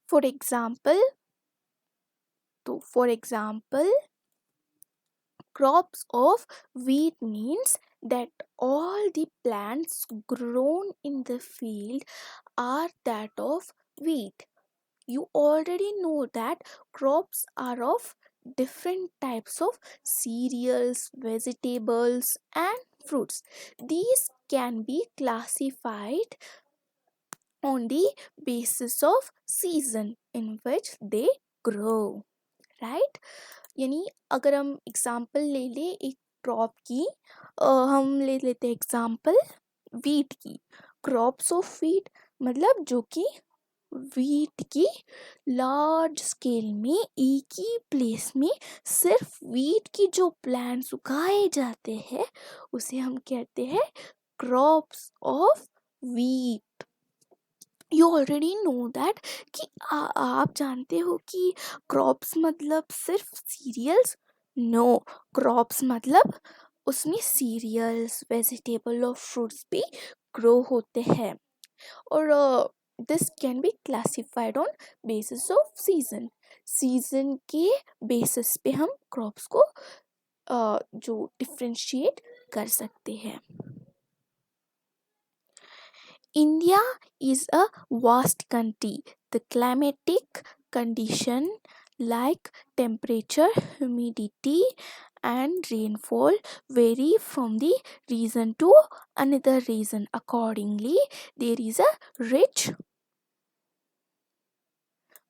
For example, crops of wheat means that all the plants grown in the field are that of wheat. You already know that crops are of different types of cereals, vegetables, and fruits. These can be classified on the basis of season in which they grow, right? यानी अगर हम example ले ले एक crop की, हम ले लेते हैं एग्जाम्पल वीट की। क्रॉप्स ऑफ वीट मतलब जो कि वीट की लार्ज स्केल में एक ही प्लेस में सिर्फ वीट की जो प्लांट्स उगाए जाते हैं उसे हम कहते हैं crops of wheat. You already know that कि आप जानते हो कि क्रॉप्स मतलब सिर्फ सीरियल्स? नो, क्रॉप्स मतलब उसमें सीरियल्स, वेजिटेबल और फ्रूट्स भी ग्रो होते हैं। और this can be classified on basis off season. Season के बेसिस पे हम क्रॉप्स को जो डिफ्रेंशिएट कर सकते हैं। India is a vast country. The climatic condition like temperature, humidity, and rainfall vary from the region to another region. Accordingly, there is a rich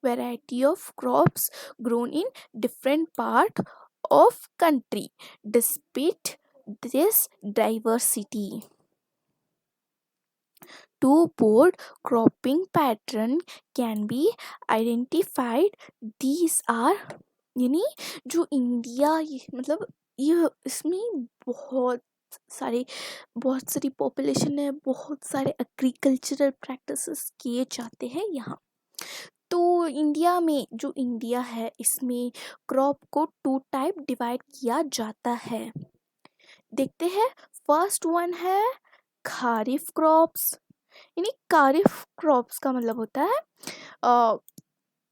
variety of crops grown in different part of country. Despite this diversity, two-port cropping pattern can be identified. These are यानी जो India मतलब ये इसमें बहुत सारी population है, बहुत सारे एग्रीकल्चरल प्रैक्टिसेस किए जाते हैं यहाँ। तो इंडिया में जो इंडिया है इसमें क्रॉप को 2 टाइप डिवाइड किया जाता है। देखते हैं, फर्स्ट वन है खारिफ क्रॉप्स। यानी खारिफ क्रॉप्स का मतलब होता है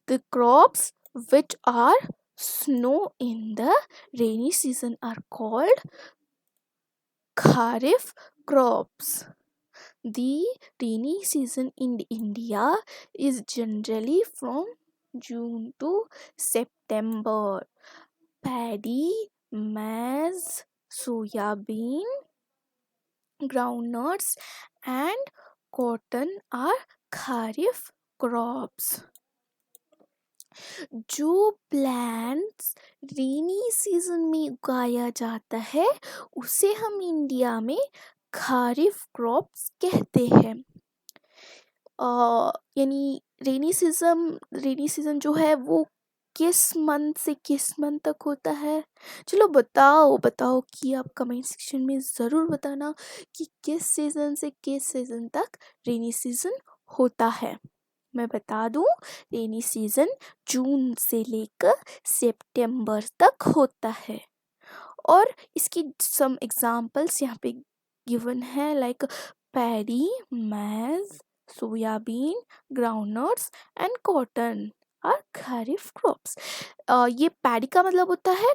the crops which are sown in the rainy season are called kharif crops. The rainy season in India is generally from June to September. Paddy, maize, soya bean, groundnuts, and cotton are kharif crops. जो plants rainy season में उगाया जाता है उसे हम India में kharif crops कहते हैं। यानी रेनी सीजन जो है वो किस मंथ से किस मंथ तक होता है? चलो बताओ कि आप कमेंट सेक्शन में ज़रूर बताना कि किस सीज़न से किस सीज़न तक रेनी सीजन होता है। मैं बता दूं, रेनी सीजन जून से लेकर सितंबर तक होता है। और इसकी सम एग्जांपल्स यहाँ पे गिवन है like paddy, maize, soybean, groundnuts and cotton are kharif crops. ये पैडी का मतलब होता है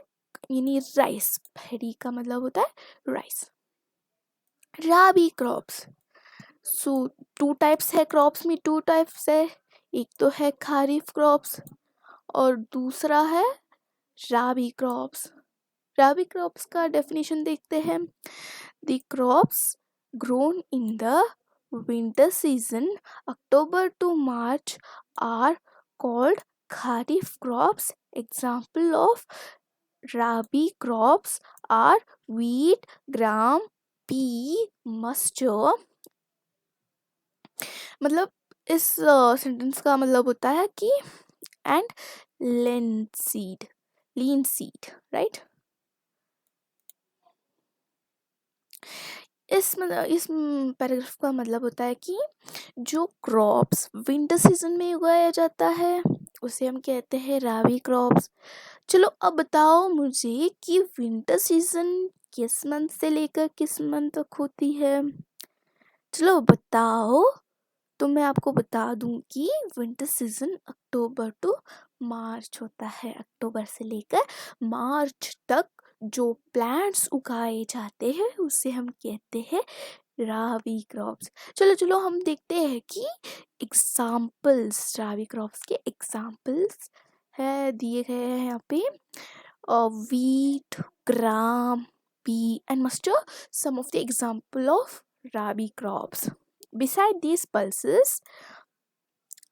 यानी राइस, पैडी का मतलब होता है राइस। राबी क्रॉप्स, सो 2 टाइप्स है क्रॉप्स में, 2 टाइप्स है, एक तो है खरीफ क्रॉप्स और दूसरा है राबी क्रॉप्स। राबी क्रॉप्स का डेफिनेशन देखते हैं। The crops grown in the winter season October to March are called kharif crops. Example of rabi crops are wheat, gram, pea, mustard। मतलब इस सेंटेंस का मतलब होता है कि एंड लीन सीड, राइट। इस पैराग्राफ का मतलब होता है कि जो क्रॉप्स विंटर सीजन में उगाया जाता है उसे हम कहते हैं राबी क्रॉप्स। चलो अब बताओ मुझे कि विंटर सीजन किस मंथ से लेकर किस मंथ तक होती है? चलो बताओ। तो मैं आपको बता दूं कि विंटर सीजन अक्टूबर टू मार्च होता है। अक्टूबर से लेकर मार्च तक जो प्लांट्स उगाए जाते हैं उसे हम कहते हैं राबी क्रॉप्स। चलो चलो हम देखते हैं कि एग्जाम्पल्स, राबी क्रॉप्स के एग्जाम्पल्स है दिए गए हैं यहाँ पे। wheat, gram, pea, and mustard, some of the example of rabi crops. Beside these pulses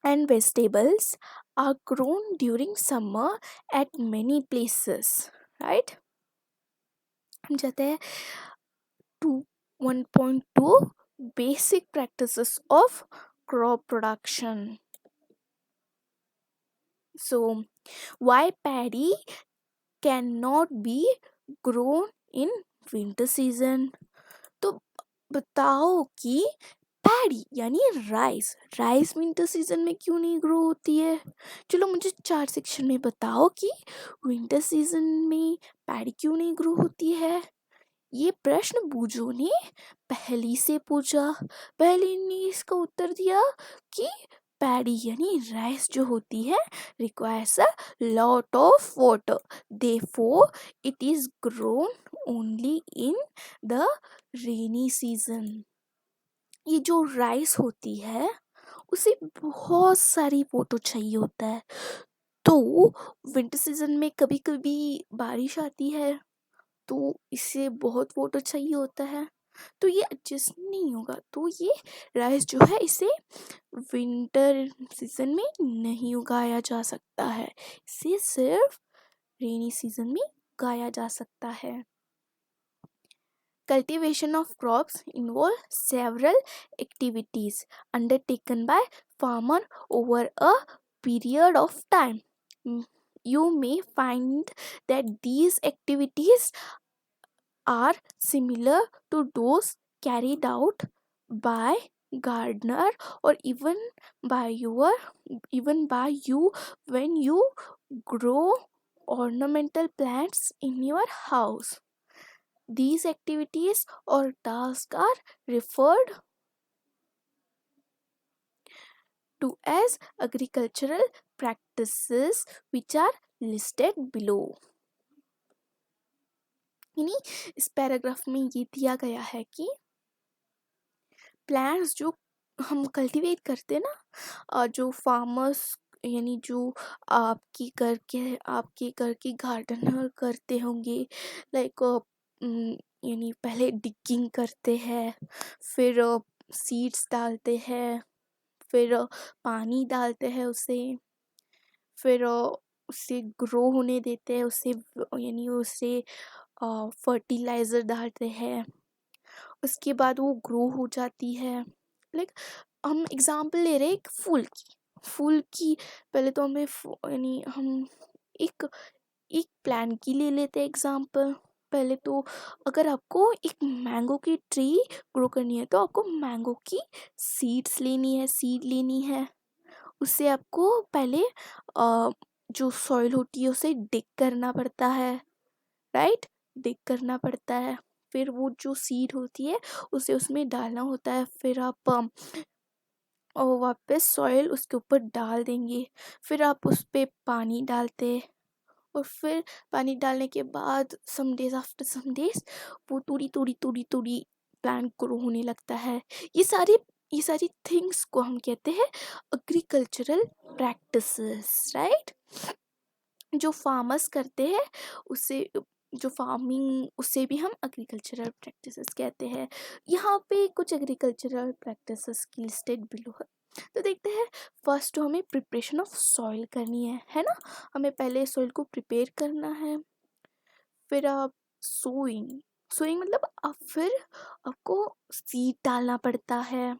and vegetables are grown during summer at many places, right? हम जाते हैं to 1.2 basic practices of crop production. So, why paddy cannot be grown in winter season? तो बताओ कि paddy यानी rice, rice winter season में क्यों नहीं ग्रो होती है? चलो मुझे 4 सेक्शन में बताओ कि विंटर सीजन में पैडी क्यों नहीं ग्रो होती है। ये प्रश्न बूजो ने पहली से पूछा। पहले ने इसका उत्तर दिया कि पैडी यानी राइस जो होती है requires a lot of water, therefore it is grown only in the rainy season. ये जो राइस होती है उसे बहुत सारी वाटर चाहिए होता है। तो विंटर सीजन में कभी कभी बारिश आती है तो इसे बहुत वाटर चाहिए होता है, तो ये एडजस्ट नहीं होगा। तो ये राइस जो है इसे विंटर सीजन में नहीं उगाया जा सकता है, इसे सिर्फ रेनी सीजन में उगाया जा सकता है। Cultivation of crops involve several activities undertaken by farmer over a period of time. You may find that these activities are similar to those carried out by gardener or even by you when you grow ornamental plants in your house. These activities or tasks are referred to as agricultural practices which are listed below. यानी इस paragraph में ये दिया गया है कि plants जो हम कल्टीवेट करते हैं ना, जो फार्मर्स यानी जो आपके घर के गार्डनर करते होंगे, लाइक यानी पहले डिगिंग करते हैं, फिर सीड्स डालते हैं, फिर पानी डालते हैं उसे, फिर उसे ग्रो होने देते हैं, उसे यानी उसे फर्टिलाइज़र डालते हैं, उसके बाद वो ग्रो हो जाती है। लाइक हम एग्ज़ाम्पल ले रहे हैं एक फूल की। पहले तो हमें यानी हम एक एक प्लांट की ले लेते हैं एग्ज़ाम्पल। पहले तो अगर आपको एक मैंगो की ट्री ग्रो करनी है तो आपको मैंगो की सीड लेनी है। उससे आपको पहले जो सॉइल होती है उसे डिग करना पड़ता है, राइट? डिग करना पड़ता है, फिर वो जो सीड होती है उसे उसमें डालना होता है, फिर आप और वापस सॉइल उसके ऊपर डाल देंगे, फिर आप उस पर पानी डालते, और फिर पानी डालने के बाद some days after some days वो थोड़ी प्लांट ग्रो होने लगता है। ये सारी थिंग्स को हम कहते हैं एग्रीकल्चरल प्रैक्टिसेस, राइट? जो फार्मर्स करते हैं उसे जो फार्मिंग उसे भी हम एग्रीकल्चरल प्रैक्टिसेस कहते हैं। यहाँ पे कुछ एग्रीकल्चरल प्रैक्टिसेस की लिस्टेड बिलो है, तो देखते हैं। फर्स्ट तो हमें प्रिपरेशन ऑफ सॉइल करनी है ना? हमें पहले सॉइल को प्रिपेयर करना है, फिर आप सोइंग मतलब फिर आपको सीड डालना पड़ता है,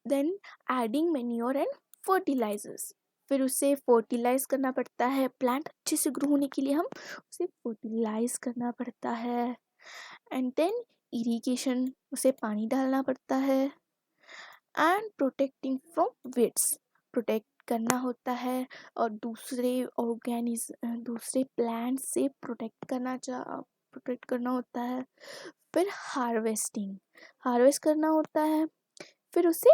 then adding manure and fertilisers, फिर उसे फर्टिलाइज करना पड़ता है। प्लांट अच्छे से ग्रो होने के लिए हम उसे फर्टिलाइज करना पड़ता है, एंड देन इरिगेशन, उसे पानी डालना पड़ता है, and protecting from weeds, protect करना होता है, और दूसरे प्लांट से प्रोटेक्ट करना होता है। फिर हार्वेस्ट करना होता है, फिर उसे